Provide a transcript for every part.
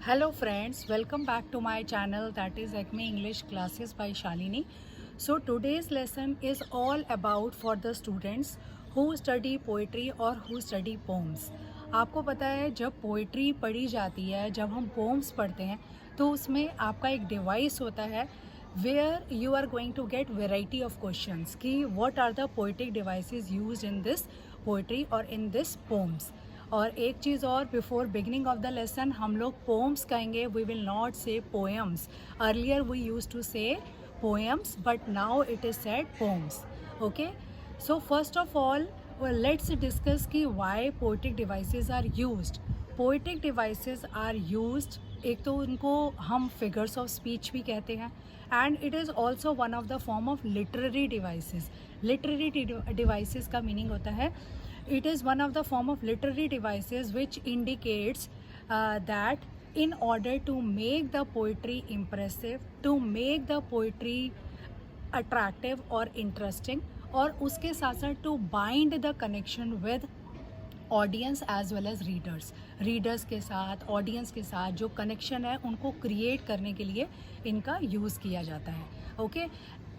Hello friends, welcome back to my channel, that is Acme English Classes by Shalini. So today's lesson is all about for the students who study poetry or who study poems. आपको पता है जब poetry पढ़ी जाती है, जब हम poems पढ़ते हैं तो उसमें आपका एक डिवाइस होता है where you are going to get variety of questions कि what are the poetic devices used in this poetry और इन दिस पोम्स. और एक चीज़ और, before beginning of the lesson हम लोग पोम्स कहेंगे, we will not say poems. Earlier we use to say poems but now it is said poems. Okay, so first of all let's discuss कि why poetic devices are used. Poetic devices are used, एक तो उनको हम figures of speech भी कहते हैं and it is also one of the form of literary devices. Literary devices का meaning होता है it is one of the form of literary devices which indicates that in order to make the poetry impressive, to make the poetry attractive or interesting, और उसके साथ साथ to bind the connection with audience as well as readers के साथ, audience के साथ जो connection है उनको क्रिएट करने के लिए इनका यूज़ किया जाता है. Okay,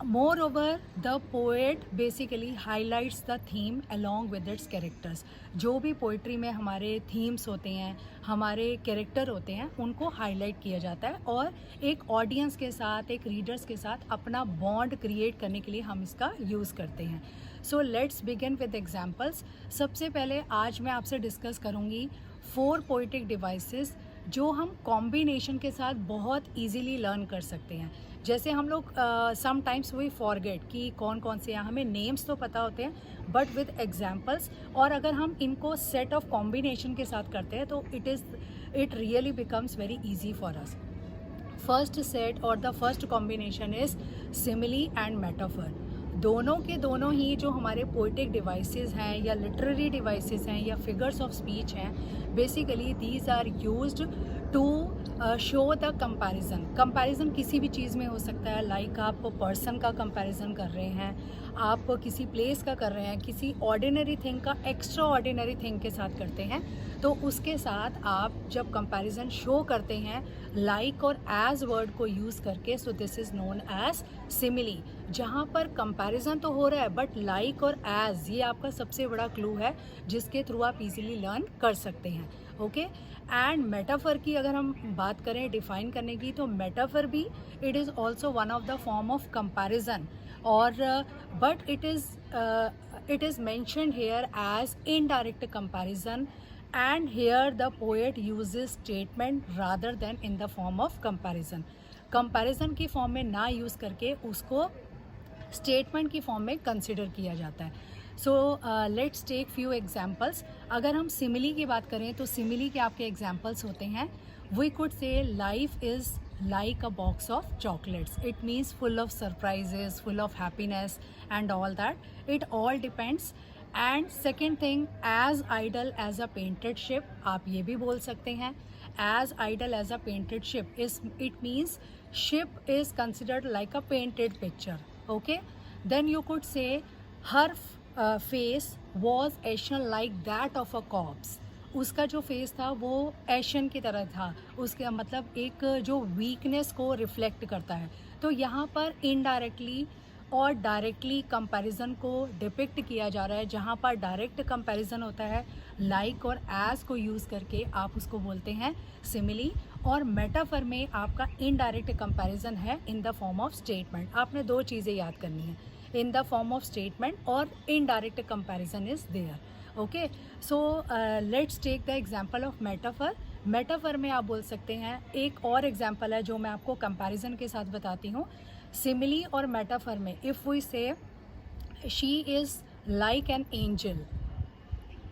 more over the poet basically highlights the theme along with its characters. जो भी पोइट्री में हमारे थीम्स होते हैं, हमारे कैरेक्टर होते हैं, उनको हाईलाइट किया जाता है और एक ऑडियंस के साथ, एक रीडर्स के साथ अपना बॉन्ड क्रिएट करने के लिए हम इसका यूज़ करते हैं. So let's begin with examples. सबसे पहले आज मैं आपसे डिस्कस करूँगी 4 पोइटिक डिवाइसेस जो हम कॉम्बिनेशन के साथ बहुत इजीली लर्न कर सकते हैं. जैसे हम लोग समटाइम्स वी फॉरगेट कि कौन कौन से हैं, हमें नेम्स तो पता होते हैं बट विद एग्जाम्पल्स, और अगर हम इनको सेट ऑफ कॉम्बिनेशन के साथ करते हैं तो it really becomes very easy for us. First set और the first combination is simile and metaphor. दोनों के दोनों ही जो हमारे पोइटिक डिवाइसेस हैं या लिटरेरी डिवाइसेस हैं या फिगर्स ऑफ स्पीच हैं, basically these are used to show the comparison किसी भी चीज़ में हो सकता है. लाइक आप पर्सन का कंपैरिजन कर रहे हैं, आप किसी प्लेस का कर रहे हैं, किसी ऑर्डिनरी थिंग का एक्स्ट्रा ऑर्डिनरी थिंग के साथ करते हैं, तो उसके साथ आप जब कंपैरिजन शो करते हैं लाइक और एज वर्ड को यूज़ करके, so this is known as simile. जहाँ पर कंपैरिजन तो हो रहा है बट लाइक और एज, ये आपका सबसे बड़ा क्लू है जिसके थ्रू आप इजीली लर्न कर सकते हैं. ओके, एंड मेटाफर की अगर हम बात करें डिफाइन करने की, तो मेटाफर भी it is also one of the form of comparison, और but it is mentioned here as indirect comparison, and here the poet uses statement rather than in the form of comparison. Comparison की form में ना use करके उसको statement की form में consider किया जाता है. So let's take few examples. अगर हम सिमिली की बात करें तो सिमिली के आपके एग्जाम्पल्स होते हैं. We could say life is like a box of chocolates. It means full of surprises, full of happiness and all that. It all depends. And second thing, as idle as a painted ship, आप ये भी बोल सकते हैं. As idle as a painted ship is, it means ship is considered like a painted picture. Okay, then you could say her face was ashen like that of a corpse. उसका जो face था वो एशन की तरह था, उसके मतलब एक जो वीकनेस को रिफ्लेक्ट करता है. तो यहाँ पर इनडायरेक्टली और डायरेक्टली कंपैरिजन को डिपिक्ट किया जा रहा है. जहाँ पर डायरेक्ट कंपैरिजन होता है लाइक और एज को यूज़ करके आप उसको बोलते हैं सिमिली, और मेटाफर में आपका इनडायरेक्ट कंपैरिजन है in the form of statement. आपने 2 चीज़ें याद करनी है, in the form of statement और indirect comparison is there. Okay, so let's take the example of metaphor. Metaphor में आप बोल सकते हैं, एक और एग्जाम्पल है जो मैं आपको कंपैरिजन के साथ बताती हूँ. सिमिली और मेटाफर में if we say she is like an angel,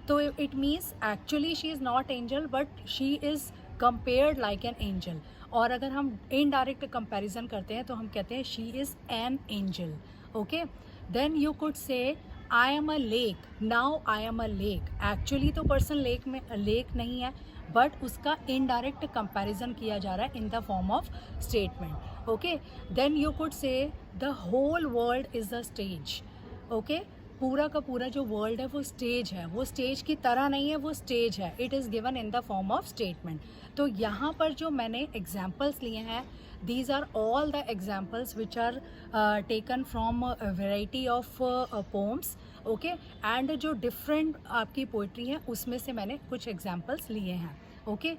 तो it means actually she is not angel but she is compared like an angel. और अगर हम इनडायरेक्ट कंपैरिजन करते हैं तो हम कहते हैं she is an angel. Okay, then you could say I am a lake. Now I am a lake, actually तो पर्सन लेक नहीं है बट उसका इनडायरेक्ट कंपैरिजन किया जा रहा है in the form of statement. Okay, then you could say the whole world is a stage. Okay, पूरा का पूरा जो वर्ल्ड है वो स्टेज है, वो स्टेज की तरह नहीं है, वो स्टेज है, it is given in the form of statement. तो यहाँ पर जो मैंने एग्जाम्पल्स लिए हैं, these are all the examples which are taken from a variety of poems, okay, and जो different आपकी पोइट्री है उसमें से मैंने कुछ examples लिए हैं, okay.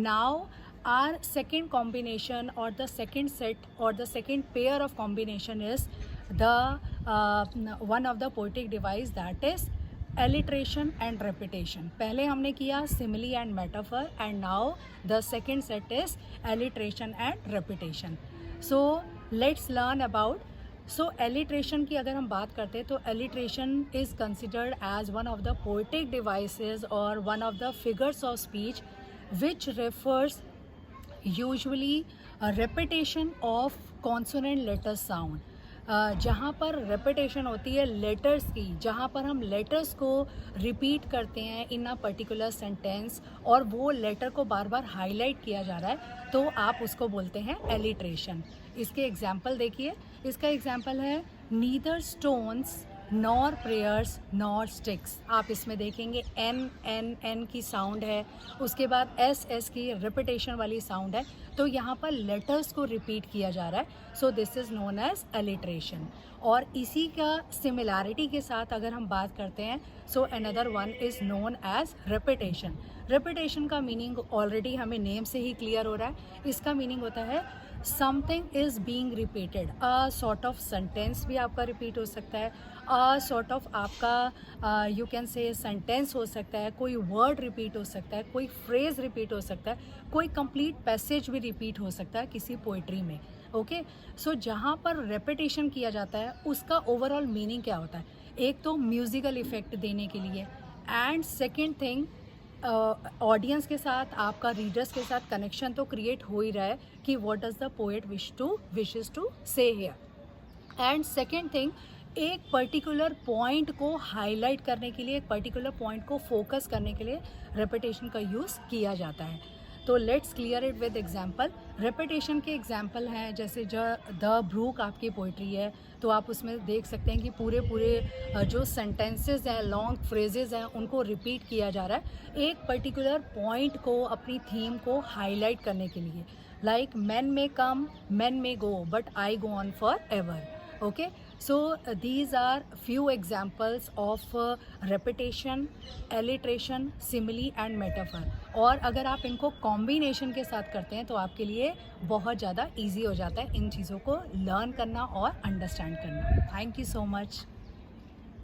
Now our second combination or the second set or the second pair of combination is the one of the poetic device, that is alliteration and repetition. पहले हमने किया simile and metaphor, and now the second set is alliteration and repetition. So let's learn about. So alliteration की अगर हम बात करते हैं तो alliteration is considered as one of the poetic devices or one of the figures of speech which refers usually a repetition of consonant letter sound. जहाँ पर repetition होती है लेटर्स की, जहाँ पर हम लेटर्स को रिपीट करते हैं इन अ पर्टिकुलर सेंटेंस और वो लेटर को बार बार हाईलाइट किया जा रहा है, तो आप उसको बोलते हैं एलिट्रेशन. इसके एग्जाम्पल देखिए. इसका एग्जाम्पल है neither stones nor prayers nor sticks. आप इसमें देखेंगे एन एन एन की साउंड है, उसके बाद एस एस की रिपीटेशन वाली साउंड है, तो यहाँ पर लेटर्स को रिपीट किया जा रहा है. So this is known as alliteration. और इसी का सिमिलैरिटी के साथ अगर हम बात करते हैं, so another one is known as repetition. Repetition का मीनिंग ऑलरेडी हमें नेम से ही क्लियर हो रहा है. इसका मीनिंग होता है something is being repeated. A sort of sentence भी आपका रिपीट हो सकता है, अ सॉर्ट ऑफ आपका यू कैन से सेंटेंस हो सकता है, कोई वर्ड रिपीट हो सकता है, कोई फ्रेज रिपीट हो सकता है, कोई कंप्लीट पैसेज भी रिपीट हो सकता है किसी पोइट्री में. ओके. सो जहाँ पर रेपिटेशन किया जाता है उसका ओवरऑल मीनिंग क्या होता है? एक तो म्यूज़िकल इफ़ेक्ट देने के लिए, एंड सेकेंड थिंग ऑडियंस के साथ, आपका रीडर्स के साथ कनेक्शन तो क्रिएट हो ही रहा है कि what does the poet wishes to say here. And second thing, एक पर्टिकुलर पॉइंट को हाईलाइट करने के लिए, एक पर्टिकुलर पॉइंट को फोकस करने के लिए रेपिटेशन का यूज़ किया जाता है. तो let's clear it with example. Repetition के एग्जांपल हैं जैसे द ब्रूक आपकी पोइट्री है, तो आप उसमें देख सकते हैं कि पूरे जो सेंटेंसेस हैं, लॉन्ग फ्रेजेस हैं, उनको रिपीट किया जा रहा है एक पर्टिकुलर पॉइंट को, अपनी थीम को हाईलाइट करने के लिए. Like men may come, men may go, but I go on forever. Okay, so these are few examples of repetition, alliteration, simile and metaphor. और अगर आप इनको कॉम्बिनेशन के साथ करते हैं तो आपके लिए बहुत ज़्यादा इजी हो जाता है इन चीज़ों को लर्न करना और अंडरस्टैंड करना. Thank you so much.